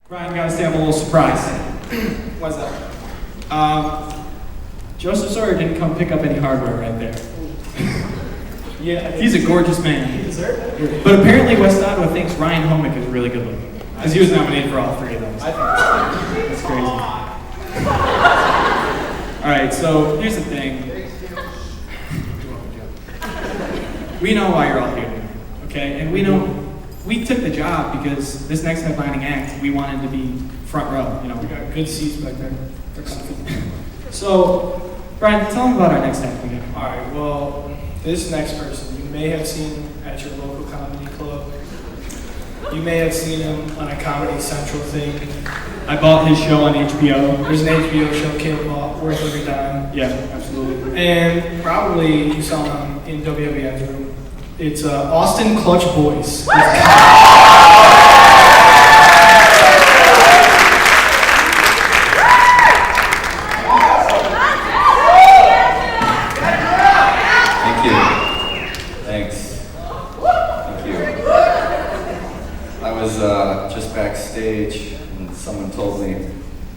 Ryan, gotta say I'm a little surprised. Why's that? Joseph Sawyer didn't come pick up any hardware right there. Yeah, He's a gorgeous man. He deserved it. But apparently West Ottawa thinks Ryan Homick is really good looking. Because he was nominated for all three of those. I think That's crazy. Alright, so here's the thing. We know why you're all here, okay? And we know we took the job because this next headlining act, we wanted to be front row, you know. we got good seats back there. They're comfy. So, Brian, tell them about our next act we got. Alright, well, this next person you may have seen at your local comedy club. You may have seen him on a Comedy Central thing. I bought his show on HBO. There's an HBO show, Caleb bought, worth every dime. Yeah, absolutely. And probably you saw him in WWF's room. It's Austin Clutch Boyce. Thank you. Thanks. Thank you. I was just backstage and someone told me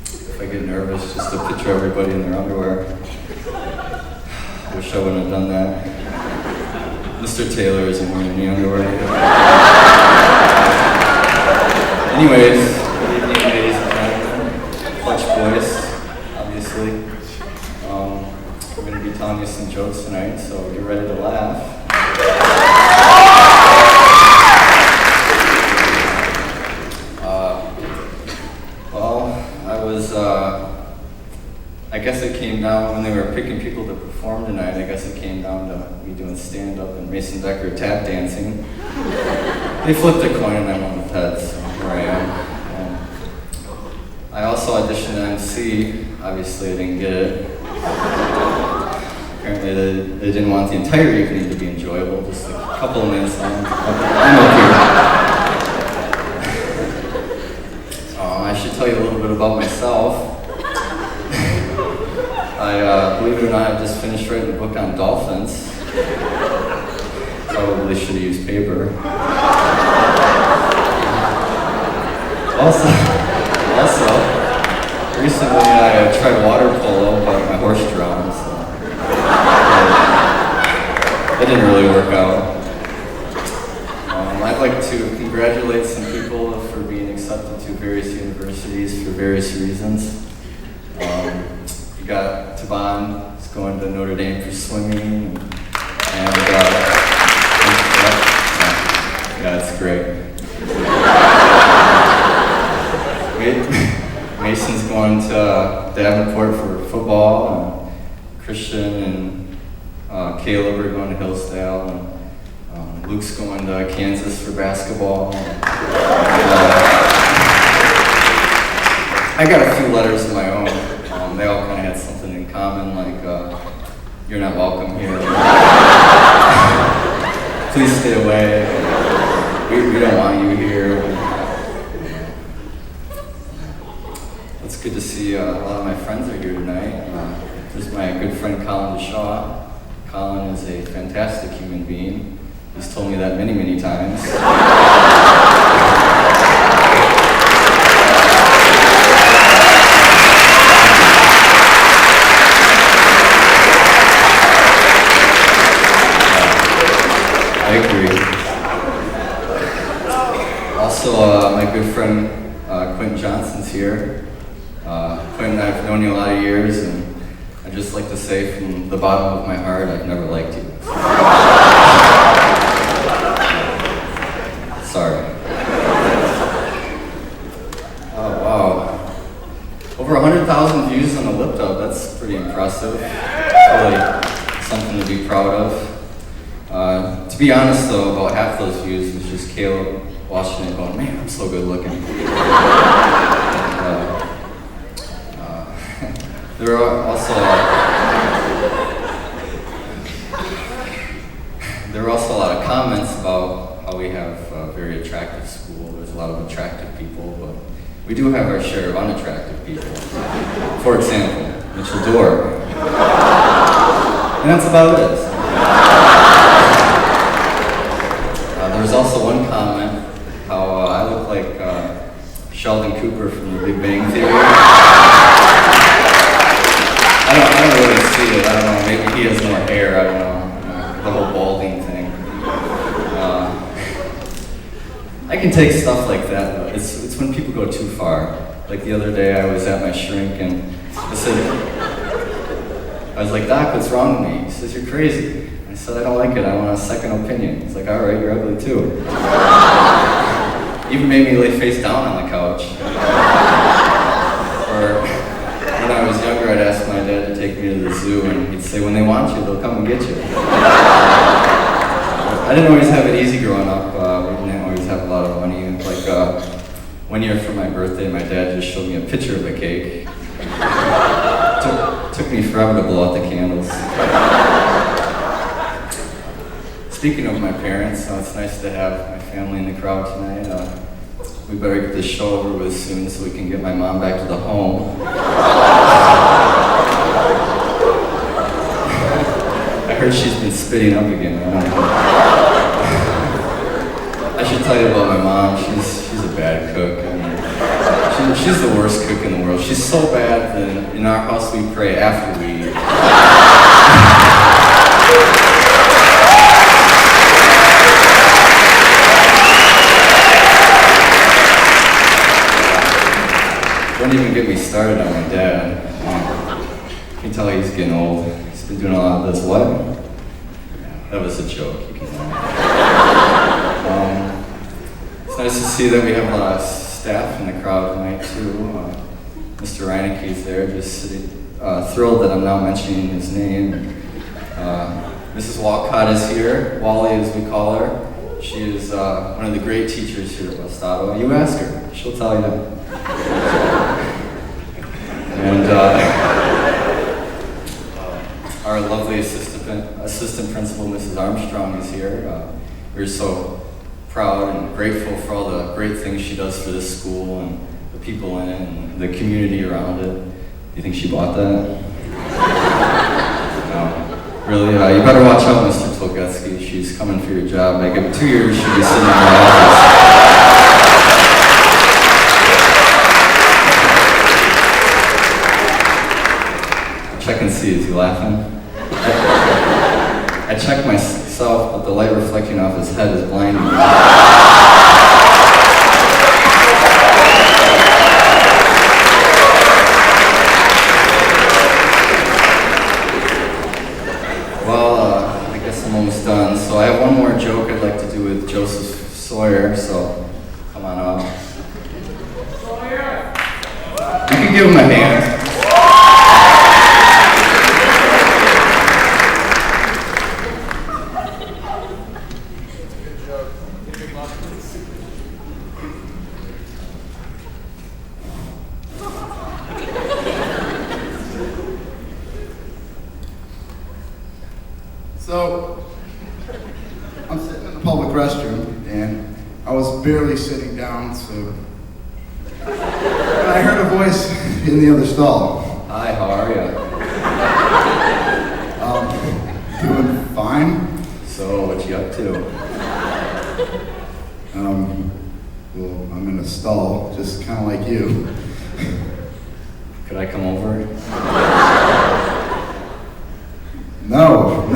if I get nervous just to picture everybody in their underwear. I wish I wouldn't have done that. Mr. Taylor isn't wearing any underwear. Anyways, good evening, ladies and gentlemen. Clutch Boyce, obviously. We're going to be telling you some jokes tonight, so get ready to laugh. I guess it came down when they were picking people to perform tonight. I guess it came down to me doing stand-up and Mason Decker tap dancing. They flipped a coin and I went with heads, so here I am. I also auditioned to MC. Obviously, I didn't get it. Apparently, they didn't want the entire evening to be enjoyable, just like a couple of minutes long. I'm okay. I should tell you a little bit about myself. Believe it or not, I just finished writing a book on dolphins. Probably should have used paper. Also, recently I tried water polo, but my horse drowned, so it didn't really work out. I'd like to congratulate some people for being accepted to various universities for various reasons. You got Taban, who's going to Notre Dame for swimming, and yeah, it's great. Mason's going to Davenport for football, and Christian and Caleb are going to Hillsdale, and Luke's going to Kansas for basketball. I got a few letters of my own. They all kind of had something in common, like, you're not welcome here. Please stay away. We don't want you here. It's good to see a lot of my friends are here tonight. There's my good friend Colin DeShaw. Colin is a fantastic human being. He's told me that many, many times. I agree. Also, my good friend Quentin Johnson's here. Quentin, I've known you a lot of years, and I'd just like to say from the bottom of my heart, I've never liked you. Sorry. Oh, wow. Over 100,000 views on the Lip Dub, that's pretty impressive. Really something to be proud of. To be honest though, about half those views was just Caleb watching it going, man, I'm so good looking. There were also a lot of comments about how we have a very attractive school. There's a lot of attractive people, but we do have our share of unattractive people. For example, Mitchell Dorr. And that's about it. There was also one comment how I look like Sheldon Cooper from The Big Bang Theory. I don't really see it. I don't know. Maybe he has more hair. I don't know. The whole balding thing. I can take stuff like that, though. It's when people go too far. Like the other day, I was at my shrink and I was like, Doc, what's wrong with me? He says, you're crazy. I said, I don't like it. I want a second opinion. He's like, all right, you're ugly too. Even made me lay face down on the couch. Or when I was younger, I'd ask my dad to take me to the zoo, and he'd say, when they want you, they'll come and get you. I didn't always have it easy growing up. We didn't always have a lot of money. Like one year for my birthday, my dad just showed me a picture of a cake. Took me forever to blow out the candles. Speaking of my parents, it's nice to have my family in the crowd tonight. We better get this show over with soon so we can get my mom back to the home. I heard she's been spitting up again. I should tell you about my mom. She's a bad cook. I mean, she's the worst cook in the world. She's so bad that in our house we pray after we eat. Don't even get me started on my dad. You can tell he's getting old. He's been doing a lot of this. What? That was a joke. You can it's nice to see that we have a lot of staff in the crowd tonight too. Mr. Reineke's there, just sitting, thrilled that I'm now mentioning his name. Mrs. Walcott is here, Wally as we call her. She is one of the great teachers here at West Ottawa. You ask her, she'll tell you. And our lovely assistant principal, Mrs. Armstrong, is here. We're so proud and grateful for all the great things she does for this school and the people in it and the community around it. Do you think she bought that? No. Really, you better watch out, Mr. Tolgetsky. She's coming for your job. Like in 2 years, she'll be sitting in my office. Check and see, is he laughing? I checked myself, but the light reflecting off his head is blinding me. Well, I guess I'm almost done. So I have one more joke I'd like to do with Joseph Sawyer, so come on up. Sawyer! You can give him a hand. So, I'm sitting in the public restroom, and I was barely sitting down, so I heard a voice in the other stall. Hi, how are you? Doing fine. So, what you up to? Well, I'm in a stall, just kind of like you. Could I come over? No,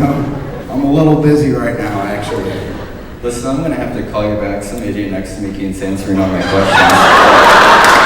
I'm a little busy right now, actually. Listen, I'm gonna have to call you back. Some idiot next to me keeps answering all my questions.